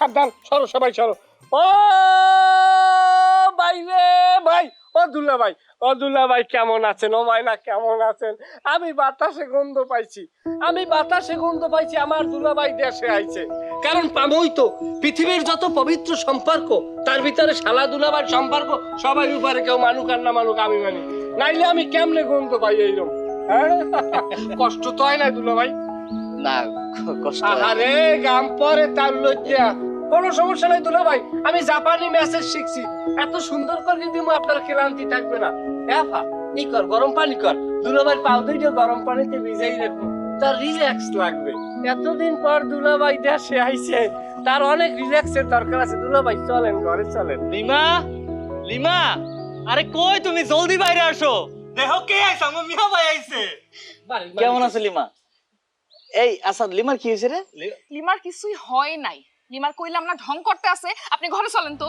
সাবধান, সরো সবাই সরো। ও ভাই রে ভাই, ও দুলা ভাই, ও দুলা ভাই কেমন আছেন? ও মাইনা কেমন আছেন? আমি বাতাসে গন্ধ পাইছি, আমি বাতাসে গন্ধ পাইছি আমার দুলা ভাই দেশে আইছে। কারণ পামই তো পৃথিবীর যত পবিত্র সম্পর্ক তার ভিতরে শালা দুলা ভাইয়ের সম্পর্ক। সবাই উপরে, কেউ মানুক আর না মানুক আমি মানি, নাইলে আমি কেমনে গন্ধ পাই এইরকম? হ্যাঁ কষ্ট তো হয় না দুলা ভাই? না কষ্ট আরে গাম পরে তার লজ্জা, কোনো সমস্যা নাই দুলা ভাই, আমি জাপানি মেসেজ শিখছি, এত সুন্দর করে দিমু আপনার ক্লান্তি থাকবে না। হ্যাঁ ই কর, গরম পানি কর, দুলা ভাই পাও দুইটা গরম পানিতে ভিজাই রাখো, তার রিল্যাক্স লাগবে। এতদিন পর দুলা ভাই দেশে আইছে, তার অনেক রিল্যাক্সের দরকার আছে। দুলা ভাই চলেন ঘরে চলেন। লিমা, লিমা, আরে কই তুমি? জলদি বাইরে আসো, দেখো কে আইছে, আমার মিয়া ভাই আইছে। কেমন আছে লিমা? এই আসাদ, লিমার কি হয়েছে রে? লিমার কিছুই হয় নাই। লিমার কইলাম না ঢং করতে আছে, আপনি ঘরে চলেন তো।